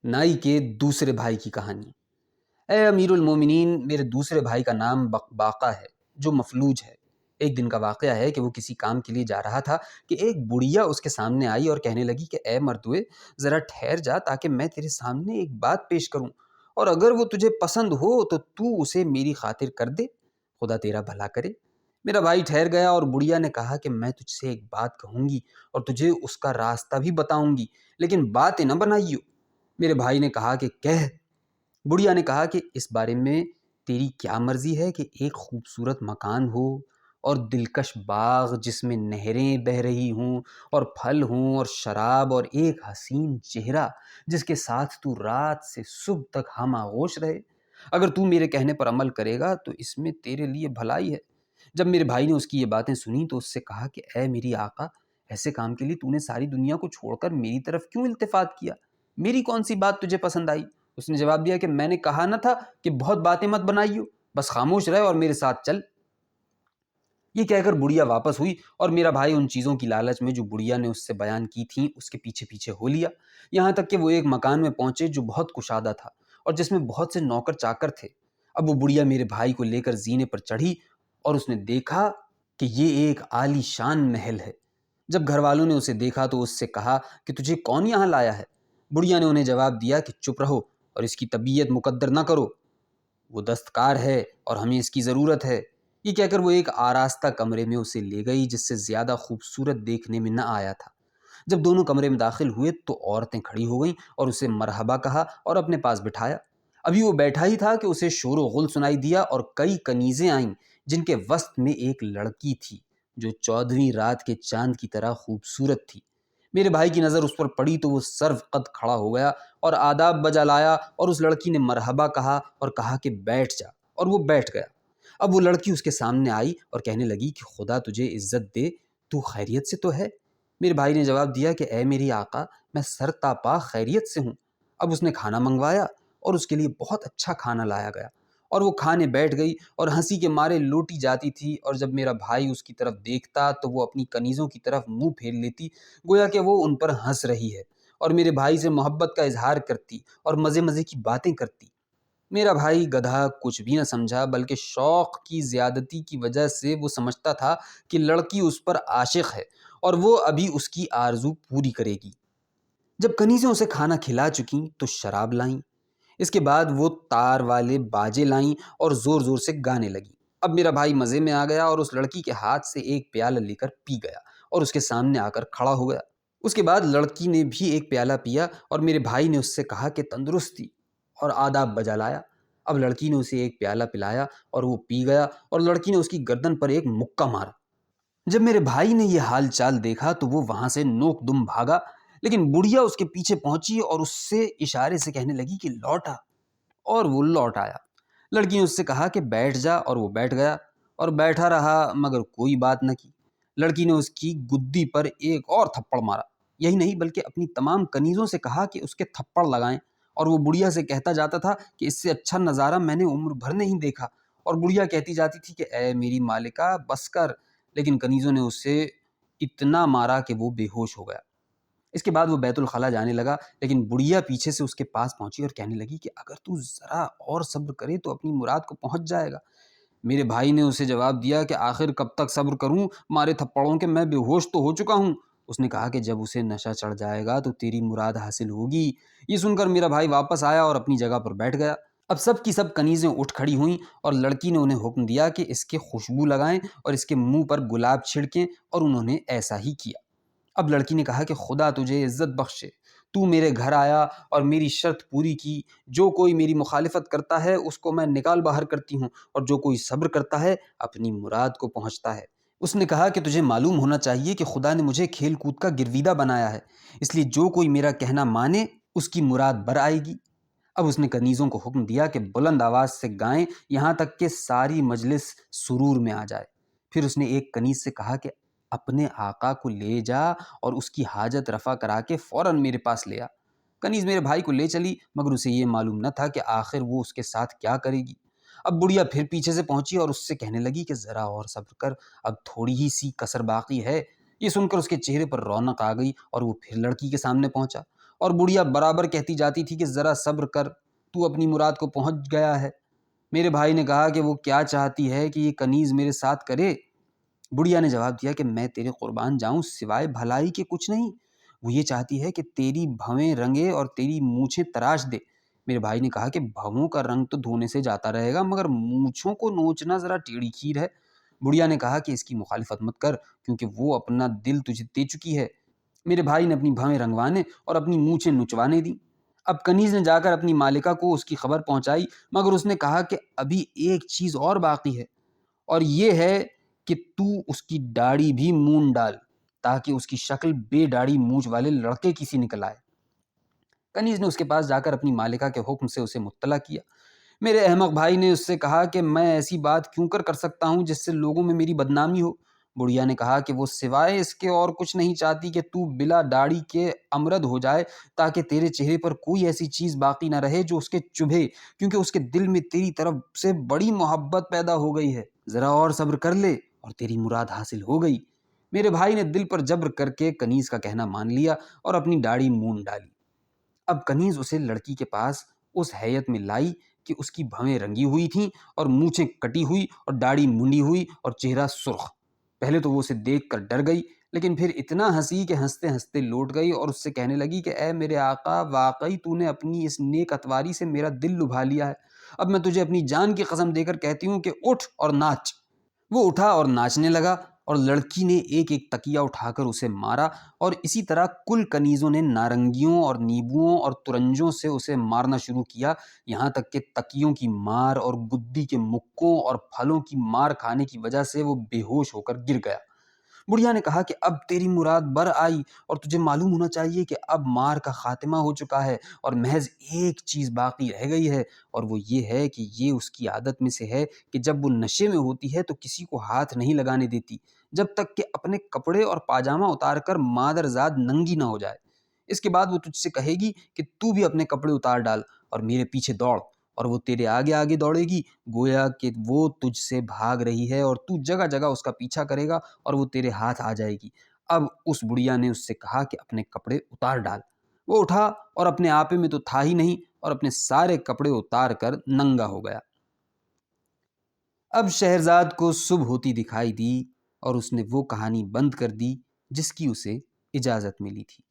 نائی کے دوسرے بھائی کی کہانی۔ اے امیر المومنین، میرے دوسرے بھائی کا نام باقا ہے جو مفلوج ہے۔ ایک دن کا واقعہ ہے کہ وہ کسی کام کے لیے جا رہا تھا کہ ایک بڑھیا اس کے سامنے آئی اور کہنے لگی کہ اے مردوے، ذرا ٹھہر جا تاکہ میں تیرے سامنے ایک بات پیش کروں، اور اگر وہ تجھے پسند ہو تو اسے میری خاطر کر دے، خدا تیرا بھلا کرے۔ میرا بھائی ٹھہر گیا اور بڑھیا نے کہا کہ میں تجھ سے ایک بات کہوں گی اور تجھے اس کا راستہ بھی بتاؤں گی، لیکن باتیں نہ بنائیو۔ میرے بھائی نے کہا کہ کہہ۔ بڑھیا نے کہا کہ اس بارے میں تیری کیا مرضی ہے کہ ایک خوبصورت مکان ہو اور دلکش باغ جس میں نہریں بہہ رہی ہوں اور پھل ہوں اور شراب، اور ایک حسین چہرہ جس کے ساتھ تو رات سے صبح تک ہم آغوش رہے۔ اگر تو میرے کہنے پر عمل کرے گا تو اس میں تیرے لیے بھلائی ہے۔ جب میرے بھائی نے اس کی یہ باتیں سنی تو اس سے کہا کہ اے میری آقا، ایسے کام کے لیے تو نے ساری دنیا کو چھوڑ کر میری طرف کیوں التفات کیا؟ میری کون سی بات تجھے پسند آئی؟ اس نے جواب دیا کہ میں نے کہا نہ تھا کہ بہت باتیں مت بنائیو، بس خاموش رہے اور میرے ساتھ چل۔ یہ کہہ کر بڑھیا واپس ہوئی اور میرا بھائی ان چیزوں کی لالچ میں جو بڑھیا نے اس سے بیان کی تھیں اس کے پیچھے پیچھے ہو لیا، یہاں تک کہ وہ ایک مکان میں پہنچے جو بہت کشادہ تھا اور جس میں بہت سے نوکر چاکر تھے۔ اب وہ بڑھیا میرے بھائی کو لے کر زینے پر چڑھی اور اس نے دیکھا کہ یہ ایک عالی شان محل ہے۔ جب گھر والوں نے اسے دیکھا تو اس سے کہا کہ تجھے کون یہاں لایا ہے؟ بڑھیا نے انہیں جواب دیا کہ چپ رہو اور اس کی طبیعت مقدر نہ کرو، وہ دستکار ہے اور ہمیں اس کی ضرورت ہے۔ یہ کہہ کر وہ ایک آراستہ کمرے میں اسے لے گئی جس سے زیادہ خوبصورت دیکھنے میں نہ آیا تھا۔ جب دونوں کمرے میں داخل ہوئے تو عورتیں کھڑی ہو گئیں اور اسے مرحبا کہا اور اپنے پاس بٹھایا۔ ابھی وہ بیٹھا ہی تھا کہ اسے شور و غل سنائی دیا اور کئی کنیزیں آئیں جن کے وسط میں ایک لڑکی تھی جو 14ویں رات کے چاند کی طرح خوبصورت تھی۔ میرے بھائی کی نظر اس پر پڑی تو وہ سرو قد کھڑا ہو گیا اور آداب بجا لایا، اور اس لڑکی نے مرحبا کہا اور کہا کہ بیٹھ جا، اور وہ بیٹھ گیا۔ اب وہ لڑکی اس کے سامنے آئی اور کہنے لگی کہ خدا تجھے عزت دے، تو خیریت سے تو ہے؟ میرے بھائی نے جواب دیا کہ اے میری آقا، میں سر تاپا خیریت سے ہوں۔ اب اس نے کھانا منگوایا اور اس کے لیے بہت اچھا کھانا لایا گیا اور وہ کھانے بیٹھ گئی اور ہنسی کے مارے لوٹی جاتی تھی، اور جب میرا بھائی اس کی طرف دیکھتا تو وہ اپنی کنیزوں کی طرف منہ پھیر لیتی گویا کہ وہ ان پر ہنس رہی ہے، اور میرے بھائی سے محبت کا اظہار کرتی اور مزے مزے کی باتیں کرتی۔ میرا بھائی گدھا کچھ بھی نہ سمجھا، بلکہ شوق کی زیادتی کی وجہ سے وہ سمجھتا تھا کہ لڑکی اس پر عاشق ہے اور وہ ابھی اس کی آرزو پوری کرے گی۔ جب کنیزیں اسے کھانا کھلا چکیں تو شراب لائیں، اس کے بعد وہ تار والے باجے لائیں اور زور زور سے گانے لگیں۔ اب میرا بھائی مزے میں آ گیا اور اس لڑکی کے ہاتھ سے ایک پیالہ لے کر پی گیا اور اس کے سامنے آ کر کھڑا ہو گیا۔ اس کے بعد لڑکی نے بھی ایک پیالہ پیا اور میرے بھائی نے اس سے کہا کہ تندرستی، اور آداب بجا لایا۔ اب لڑکی نے اسے ایک پیالہ پلایا اور وہ پی گیا، اور لڑکی نے اس کی گردن پر ایک مکہ مارا۔ جب میرے بھائی نے یہ حال چال دیکھا تو وہ وہاں سے نوک دم بھاگا، لیکن بڑھیا اس کے پیچھے پہنچی اور اس سے اشارے سے کہنے لگی کہ لوٹا، اور وہ لوٹ آیا۔ لڑکی نے اس سے کہا کہ بیٹھ جا، اور وہ بیٹھ گیا اور بیٹھا رہا مگر کوئی بات نہ کی۔ لڑکی نے اس کی گدی پر ایک اور تھپڑ مارا، یہی نہیں بلکہ اپنی تمام کنیزوں سے کہا کہ اس کے تھپڑ لگائیں، اور وہ بڑھیا سے کہتا جاتا تھا کہ اس سے اچھا نظارہ میں نے عمر بھر نہیں دیکھا، اور بڑھیا کہتی جاتی تھی کہ اے میری مالکہ بس کر، لیکن کنیزوں نے اسے اتنا مارا کہ وہ بے ہوش ہو گیا۔ اس کے بعد وہ بیت الخلا جانے لگا، لیکن بڑھیا پیچھے سے اس کے پاس پہنچی اور کہنے لگی کہ اگر تو ذرا اور صبر کرے تو اپنی مراد کو پہنچ جائے گا۔ میرے بھائی نے اسے جواب دیا کہ آخر کب تک صبر کروں مارے تھپڑوں کے، میں بے ہوش تو ہو چکا ہوں۔ اس نے کہا کہ جب اسے نشہ چڑھ جائے گا تو تیری مراد حاصل ہوگی۔ یہ سن کر میرا بھائی واپس آیا اور اپنی جگہ پر بیٹھ گیا۔ اب سب کی سب کنیزیں اٹھ کھڑی ہوئیں اور لڑکی نے انہیں حکم دیا کہ اس کے خوشبو لگائیں اور اس کے منہ پر گلاب چھڑکیں، اور انہوں نے ایسا ہی کیا۔ اب لڑکی نے کہا کہ خدا تجھے عزت بخشے، تو میرے گھر آیا اور میری شرط پوری کی، جو کوئی میری مخالفت کرتا ہے اس کو میں نکال باہر کرتی ہوں، اور جو کوئی صبر کرتا ہے اپنی مراد کو پہنچتا ہے۔ اس نے کہا کہ تجھے معلوم ہونا چاہیے کہ خدا نے مجھے کھیل کود کا گرویدہ بنایا ہے، اس لیے جو کوئی میرا کہنا مانے اس کی مراد بر آئے گی۔ اب اس نے کنیزوں کو حکم دیا کہ بلند آواز سے گائیں یہاں تک کہ ساری مجلس سرور میں آ جائے۔ پھر اس نے ایک کنیز سے کہا کہ اپنے آقا کو لے جا اور اس کی حاجت رفع کرا کے فوراً میرے پاس لے آ۔ کنیز میرے بھائی کو لے چلی، مگر اسے یہ معلوم نہ تھا کہ آخر وہ اس کے ساتھ کیا کرے گی۔ اب بڑھیا پھر پیچھے سے پہنچی اور اس سے کہنے لگی کہ ذرا اور صبر کر، اب تھوڑی ہی سی کسر باقی ہے۔ یہ سن کر اس کے چہرے پر رونق آ گئی اور وہ پھر لڑکی کے سامنے پہنچا اور بڑھیا برابر کہتی جاتی تھی کہ ذرا صبر کر، تو اپنی مراد کو پہنچ گیا ہے۔ میرے بھائی نے کہا کہ وہ کیا چاہتی ہے کہ یہ کنیز میرے ساتھ کرے؟ بڑھیا نے جواب دیا کہ میں تیرے قربان جاؤں، سوائے بھلائی کے کچھ نہیں۔ وہ یہ چاہتی ہے کہ تیری بھویں رنگے اور تیری مونچھیں تراش دے۔ میرے بھائی نے کہا کہ بھووں کا رنگ تو دھونے سے جاتا رہے گا، مگر مونچھوں کو نوچنا ذرا ٹیڑھی کھیر ہے۔ بڑھیا نے کہا کہ اس کی مخالفت مت کر، کیونکہ وہ اپنا دل تجھے دے چکی ہے۔ میرے بھائی نے اپنی بھویں رنگوانے اور اپنی مونچھیں نچوانے دیں۔ اب کنیز نے جا کر اپنی مالکہ کو اس کی خبر پہنچائی، مگر اس نے کہا کہ ابھی ایک چیز اور باقی ہے، اور یہ ہے کہ تو اس کی داڑھی بھی مونڈ ڈال، تاکہ اس کی شکل بے داڑھی مونچھ والے لڑکے کی سی نکل آئے۔ کنیز نے اس کے پاس جا کر اپنی مالکہ کے حکم سے اسے مطلع کیا۔ میرے احمق بھائی نے اس سے کہا کہ میں ایسی بات کیوں کر سکتا ہوں جس سے لوگوں میں میری بدنامی ہو؟ بڑھیا نے کہا کہ وہ سوائے اس کے اور کچھ نہیں چاہتی کہ تو بلا داڑھی کے امرد ہو جائے، تاکہ تیرے چہرے پر کوئی ایسی چیز باقی نہ رہے جو اس کے چبھے، کیونکہ اس کے دل میں تیری طرف سے بڑی محبت پیدا ہو گئی ہے۔ ذرا اور صبر کر لے اور تیری مراد حاصل ہو گئی۔ میرے بھائی نے دل پر جبر کر کے کنیز کا کہنا مان لیا اور اپنی داڑھی مونڈ ڈالی۔ اب کنیز اسے لڑکی کے پاس اس حیت میں لائی کہ اس کی بھویں رنگی ہوئی تھیں اور مونچھیں کٹی ہوئی اور داڑھی منڈی ہوئی اور چہرہ سرخ۔ پہلے تو وہ اسے دیکھ کر ڈر گئی، لیکن پھر اتنا ہنسی کہ ہنستے ہنستے لوٹ گئی اور اس سے کہنے لگی کہ اے میرے آقا، واقعی تو نے اپنی اس نیک اتواری سے میرا دل لبھا لیا ہے۔ اب میں تجھے اپنی جان کی قسم دے کر کہتی ہوں کہ اٹھ اور ناچ۔ وہ اٹھا اور ناچنے لگا، اور لڑکی نے ایک ایک تکیہ اٹھا کر اسے مارا، اور اسی طرح کل کنیزوں نے نارنگیوں اور نیبوؤں اور ترنجوں سے اسے مارنا شروع کیا، یہاں تک کہ تکیوں کی مار اور گدی کے مکوں اور پھلوں کی مار کھانے کی وجہ سے وہ بے ہوش ہو کر گر گیا۔ بڑھیا نے کہا کہ اب تیری مراد بر آئی، اور تجھے معلوم ہونا چاہیے کہ اب مار کا خاتمہ ہو چکا ہے، اور محض ایک چیز باقی رہ گئی ہے، اور وہ یہ ہے کہ یہ اس کی عادت میں سے ہے کہ جب وہ نشے میں ہوتی ہے تو کسی کو ہاتھ نہیں لگانے دیتی، جب تک کہ اپنے کپڑے اور پاجامہ اتار کر مادرزاد ننگی نہ ہو جائے۔ اس کے بعد وہ تجھ سے کہے گی کہ تو بھی اپنے کپڑے اتار ڈال اور میرے پیچھے دوڑ، اور وہ تیرے آگے آگے دوڑے گی، گویا کہ وہ تجھ سے بھاگ رہی ہے، اور تو جگہ جگہ اس کا پیچھا کرے گا اور وہ تیرے ہاتھ آ جائے گی۔ اب اس بڑھیا نے اس سے کہا کہ اپنے کپڑے اتار ڈال۔ وہ اٹھا اور اپنے آپے میں تو تھا ہی نہیں، اور اپنے سارے کپڑے اتار کر ننگا ہو گیا۔ اب شہرزاد کو صبح ہوتی دکھائی دی، اور اس نے وہ کہانی بند کر دی جس کی اسے اجازت ملی تھی۔